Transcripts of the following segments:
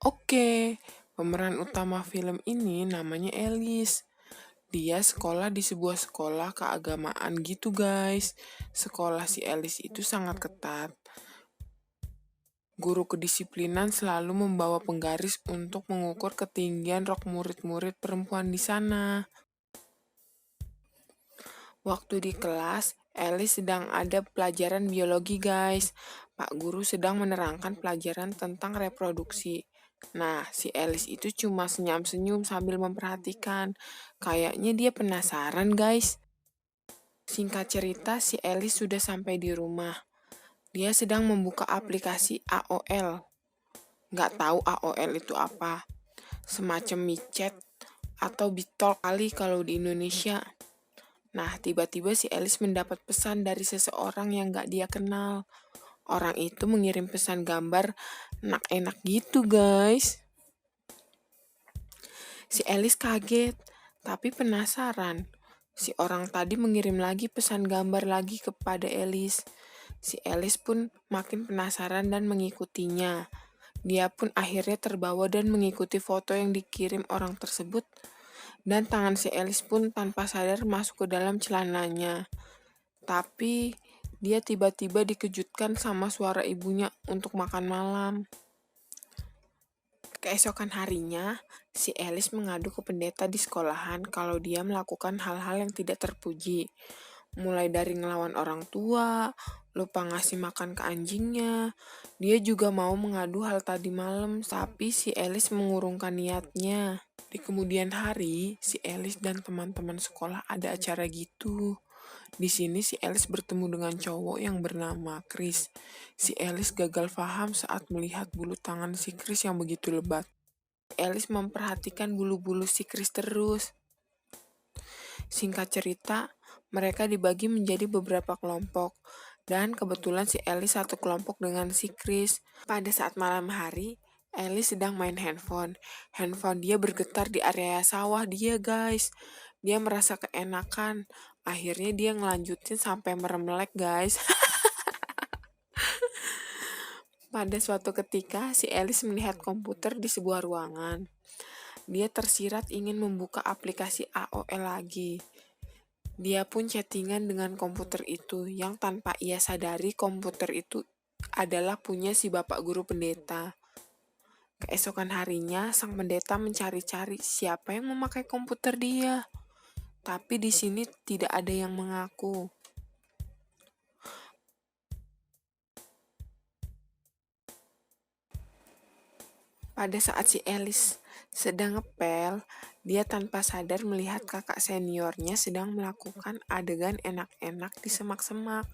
Oke, pemeran utama film ini namanya Alice. Dia sekolah di sebuah sekolah keagamaan gitu guys. Sekolah si Alice itu sangat ketat. Guru kedisiplinan selalu membawa penggaris untuk mengukur ketinggian rok murid-murid perempuan di sana. Waktu di kelas, Alice sedang ada pelajaran biologi guys. Pak guru sedang menerangkan pelajaran tentang reproduksi. Nah, si Alice itu cuma senyum-senyum sambil memperhatikan. Kayaknya dia penasaran guys. Singkat cerita, si Alice sudah sampai di rumah. Dia sedang membuka aplikasi AOL. Nggak tahu AOL itu apa. Semacam micet atau bitol kali kalau di Indonesia. Nah, tiba-tiba si Alice mendapat pesan dari seseorang yang nggak dia kenal. Orang itu mengirim pesan gambar enak-enak gitu guys. Si Alice kaget, tapi penasaran. Si orang tadi mengirim lagi pesan gambar lagi kepada Alice. Si Alice pun makin penasaran dan mengikutinya. Dia pun akhirnya terbawa dan mengikuti foto yang dikirim orang tersebut. Dan tangan si Alice pun tanpa sadar masuk ke dalam celananya. Tapi dia tiba-tiba dikejutkan sama suara ibunya untuk makan malam. Keesokan harinya, si Alice mengadu ke pendeta di sekolahan kalau dia melakukan hal-hal yang tidak terpuji. Mulai dari ngelawan orang tua, lupa ngasih makan ke anjingnya. Dia juga mau mengadu hal tadi malam, tapi si Alice mengurungkan niatnya. Di kemudian hari, si Alice dan teman-teman sekolah ada acara gitu. Di sini si Alice bertemu dengan cowok yang bernama Chris. Si Alice gagal paham saat melihat bulu tangan si Chris yang begitu lebat. Alice memperhatikan bulu-bulu si Chris terus. Singkat cerita, mereka dibagi menjadi beberapa kelompok. Dan kebetulan si Alice satu kelompok dengan si Chris. Pada saat malam hari, Alice sedang main handphone. Handphone dia bergetar di area sawah dia guys. Dia merasa keenakan. Akhirnya dia ngelanjutin sampai meremelek guys. Pada suatu ketika, si Alice melihat komputer di sebuah ruangan. Dia tersirat ingin membuka aplikasi AOL lagi. Dia pun chattingan dengan komputer itu yang tanpa ia sadari komputer itu adalah punya si bapak guru pendeta. Keesokan harinya, sang pendeta mencari-cari siapa yang memakai komputer dia. Tapi di sini tidak ada yang mengaku. Pada saat si Alice sedang ngepel, dia tanpa sadar melihat kakak seniornya sedang melakukan adegan enak-enak di semak-semak.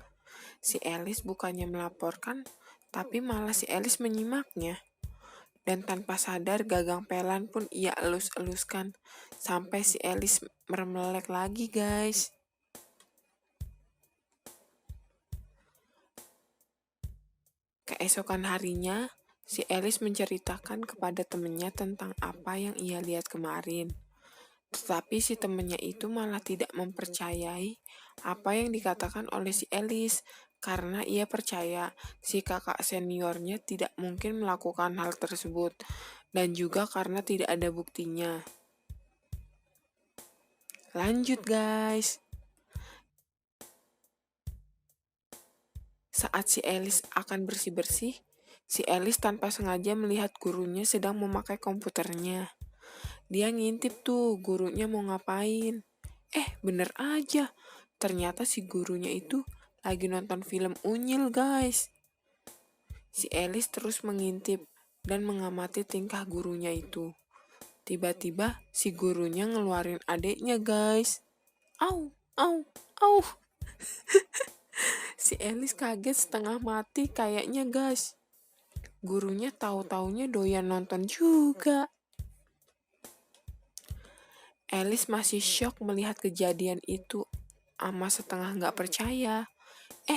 Si Alice bukannya melaporkan, tapi malah si Alice menyimaknya. Dan tanpa sadar gagang pelan pun ia elus-eluskan. Sampai si Alice meremelek lagi guys. Keesokan harinya, si Alice menceritakan kepada temannya tentang apa yang ia lihat kemarin. Tetapi si temannya itu malah tidak mempercayai apa yang dikatakan oleh si Alice. Karena ia percaya si kakak seniornya tidak mungkin melakukan hal tersebut. Dan juga karena tidak ada buktinya. Lanjut guys. Saat si Alice akan bersih-bersih, si Alice tanpa sengaja melihat gurunya sedang memakai komputernya. Dia ngintip tuh gurunya mau ngapain. Bener aja. Ternyata si gurunya itu lagi nonton film Unyil guys. Si Alice terus mengintip dan mengamati tingkah gurunya itu. Tiba-tiba si gurunya ngeluarin adeknya guys. Au, au, au. Si Alice kaget setengah mati kayaknya guys. Gurunya tahu-taunya doyan nonton juga. Alice masih syok melihat kejadian itu ama setengah nggak percaya.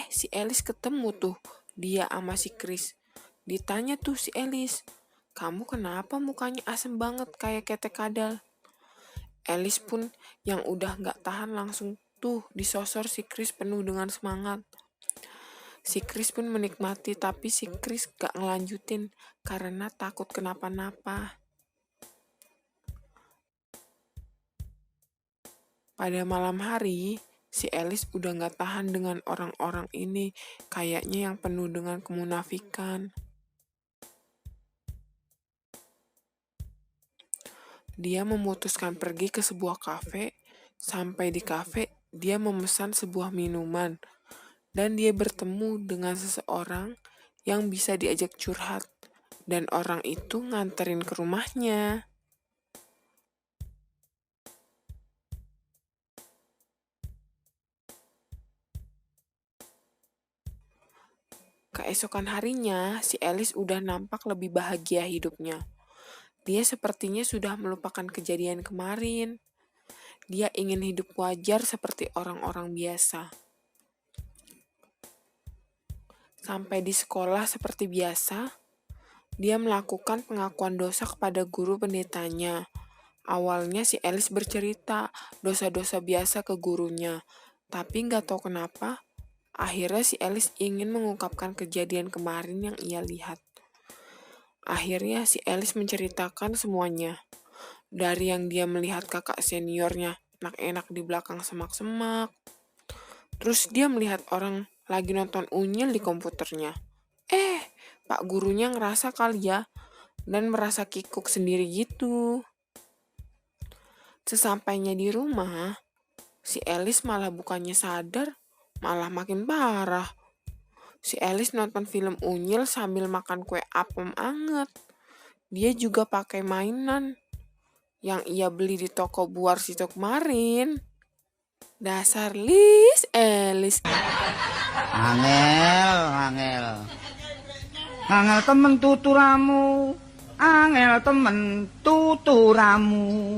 Si Alice ketemu tuh dia ama si Chris. Ditanya tuh si Alice, kamu kenapa mukanya asem banget kayak ketek kadal? Alice pun yang udah nggak tahan langsung tuh disosor si Chris penuh dengan semangat. Si Chris pun menikmati, tapi si Chris gak ngelanjutin karena takut kenapa-napa. Pada malam hari, si Alice udah gak tahan dengan orang-orang ini, kayaknya yang penuh dengan kemunafikan. Dia memutuskan pergi ke sebuah kafe. Sampai di kafe, dia memesan sebuah minuman. Dan dia bertemu dengan seseorang yang bisa diajak curhat. Dan orang itu nganterin ke rumahnya. Keesokan harinya, si Alice udah nampak lebih bahagia hidupnya. Dia sepertinya sudah melupakan kejadian kemarin. Dia ingin hidup wajar seperti orang-orang biasa. Sampai di sekolah seperti biasa, dia melakukan pengakuan dosa kepada guru pendetanya. Awalnya si Alice bercerita dosa-dosa biasa ke gurunya, tapi nggak tahu kenapa, akhirnya si Alice ingin mengungkapkan kejadian kemarin yang ia lihat. Akhirnya si Alice menceritakan semuanya. Dari yang dia melihat kakak seniornya enak-enak di belakang semak-semak. Terus dia melihat orang lagi nonton Unyil di komputernya. Pak gurunya ngerasa kali ya, dan merasa kikuk sendiri gitu. Sesampainya di rumah, si Alice malah bukannya sadar, malah makin parah. Si Alice nonton film Unyil sambil makan kue apem anget. Dia juga pakai mainan yang ia beli di toko buar situ kemarin. Dasar Alice. Angel temen tuturamu.